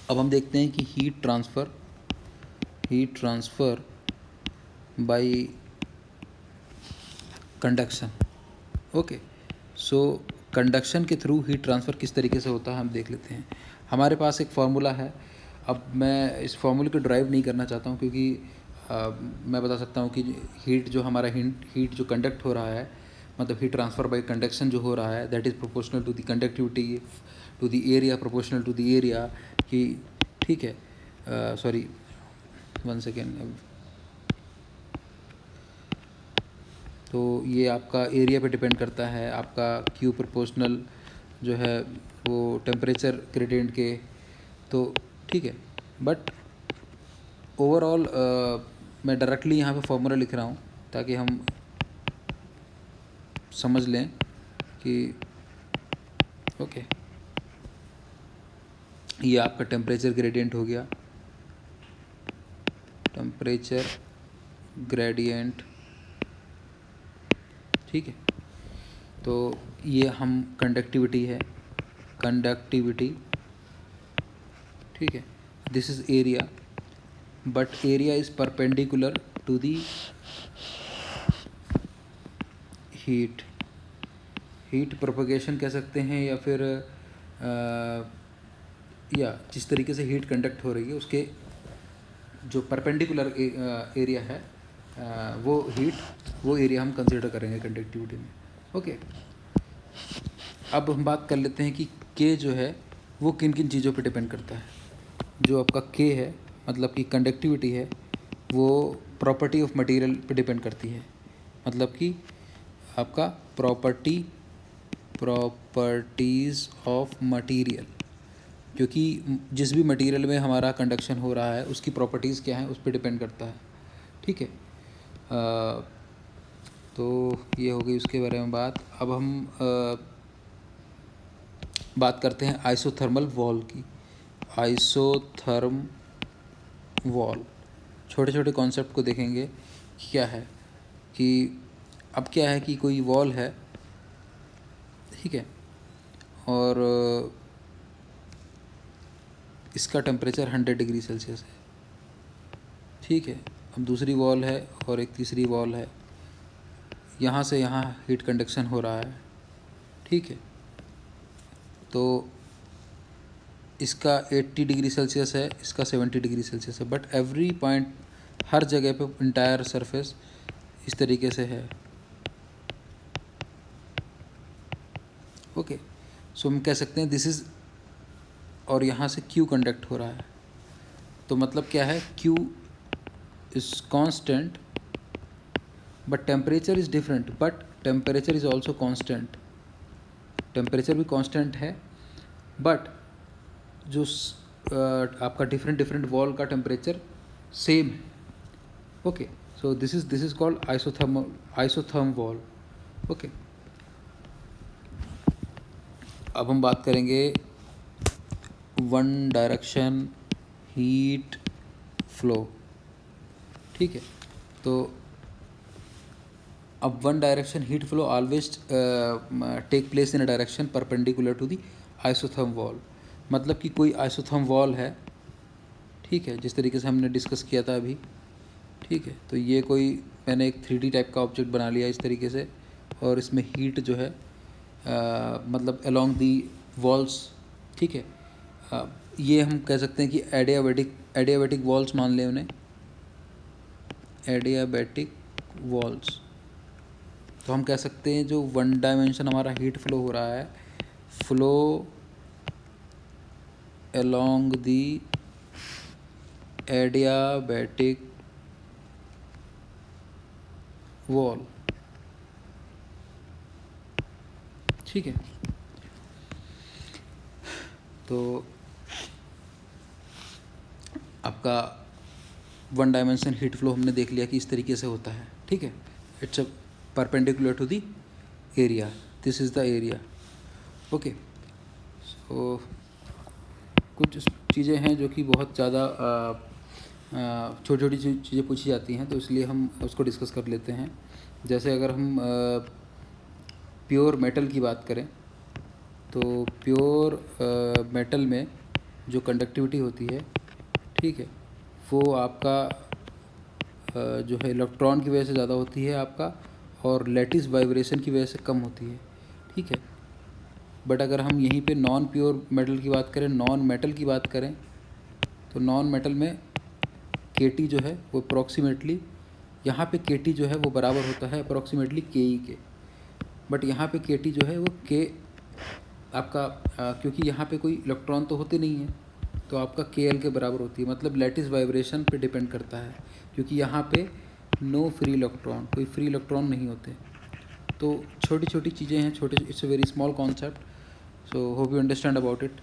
अब हम देखते हैं कि heat transfer bye conduction. Okay, सो कंडक्शन के थ्रू हीट ट्रांसफ़र किस तरीके से होता है हम देख लेते हैं। हमारे पास एक फार्मूला है। अब मैं इस फार्मूले को ड्राइव नहीं करना चाहता हूँ, क्योंकि मैं बता सकता हूँ कि हीट जो हमारा हीट जो कंडक्ट हो रहा है, मतलब हीट ट्रांसफ़र बाय कंडक्शन जो हो रहा है, that is proportional to the conductivity to the area, proportional to the area कि ठीक है। Sorry, 1 second. तो ये आपका एरिया पे डिपेंड करता है, आपका क्यू प्रोपोर्शनल जो है वो टेम्परेचर ग्रेडियंट के, तो ठीक है। बट ओवरऑल मैं डायरेक्टली यहाँ पे फॉर्मूला लिख रहा हूँ ताकि हम समझ लें कि ओके, ये आपका टेम्परेचर ग्रेडियंट हो गया, टेम्परेचर ग्रेडियंट, ठीक है। तो ये हम कंडक्टिविटी है, कंडक्टिविटी, ठीक है। This is area, but area is perpendicular to the heat propagation कह सकते हैं, या फिर या जिस तरीके से हीट कंडक्ट हो रही है उसके जो परपेंडिकुलर एरिया है, वो एरिया हम कंसिडर करेंगे कंडक्टिविटी में। ओके, अब हम बात कर लेते हैं कि के जो है वो किन किन चीज़ों पे डिपेंड करता है। जो आपका के है, मतलब कि कंडक्टिविटी है, वो प्रॉपर्टी ऑफ मटेरियल पे डिपेंड करती है। मतलब कि आपका प्रॉपर्टीज़ ऑफ मटेरियल, क्योंकि जिस भी मटेरियल में हमारा कंडक्शन हो रहा है उसकी प्रॉपर्टीज़ क्या हैं उस पर डिपेंड करता है, ठीक है। तो ये हो गई उसके बारे में बात। अब हम बात करते हैं आइसोथर्मल वॉल की। आइसोथर्म वॉल, छोटे छोटे कॉन्सेप्ट को देखेंगे क्या है कि अब क्या है कि कोई वॉल है, ठीक है, और इसका टेम्परेचर 100 डिग्री सेल्सियस है, ठीक है। अब दूसरी वॉल है और एक तीसरी वॉल है, यहाँ से यहाँ हीट कंडक्शन हो रहा है, ठीक है। तो इसका 80 डिग्री सेल्सियस है, इसका 70 डिग्री सेल्सियस है, बट एवरी पॉइंट, हर जगह पे इंटायर सरफेस इस तरीके से है। ओके, सो हम कह सकते हैं दिस इज़, और यहाँ से क्यू कंडक्ट हो रहा है, तो मतलब क्या है, Q is constant but temperature is different, but temperature is also constant. Temperature भी कांस्टेंट है, बट जो आपका डिफरेंट वॉल का टेम्परेचर सेम है। Okay, so this is called isotherm wall. Okay, अब हम बात करेंगे वन डायरेक्शन हीट फ्लो, ठीक है। तो अब one direction heat flow always take place in a direction perpendicular to the isotherm wall. मतलब कि कोई आइसोथर्म वॉल है, ठीक है, जिस तरीके से हमने डिस्कस किया था अभी, ठीक है। तो ये कोई, मैंने एक 3D टाइप का ऑब्जेक्ट बना लिया इस तरीके से, और इसमें हीट जो है मतलब अलोंग दी वॉल्स, ठीक है। ये हम कह सकते हैं कि एडियाबैटिक वॉल्स मान लें उन्हें, एडियाबैटिक वॉल्स। तो हम कह सकते हैं जो वन डायमेंशन हमारा हीट फ्लो हो रहा है, flow along the adiabatic wall, ठीक है। तो आपका वन डायमेंशन हीट फ्लो हमने देख लिया कि इस तरीके से होता है, ठीक है। It's a perpendicular to the area, this is the area. Okay, so कुछ चीज़ें हैं जो कि बहुत ज़्यादा छोटी छोटी चीज़ें पूछी जाती हैं, तो इसलिए हम उसको डिस्कस कर लेते हैं। जैसे अगर हम प्योर मेटल की बात करें, तो प्योर मेटल में जो कंडक्टिविटी होती है, ठीक है, वो आपका जो है इलेक्ट्रॉन की वजह से ज़्यादा होती है आपका, और लैटिस वाइब्रेशन की वजह से कम होती है, ठीक है। बट अगर हम यहीं पे नॉन प्योर मेटल की बात करें, नॉन मेटल की बात करें, तो नॉन मेटल में केटी जो है वो अप्रॉक्सीमेटली, यहाँ पे केटी जो है वो बराबर होता है अप्रॉक्सीमेटली केई के। बट यहाँ पे केटी जो है वो के आपका क्योंकि यहाँ पे कोई इलेक्ट्रॉन तो होते नहीं है, तो आपका के एल के बराबर होती है। मतलब लैटिस वाइब्रेशन पे डिपेंड करता है, क्योंकि यहाँ पे नो फ्री इलेक्ट्रॉन, कोई फ्री इलेक्ट्रॉन नहीं होते। तो छोटी छोटी चीज़ें हैं, छोटे, it's a very small concept, so hope you understand about it.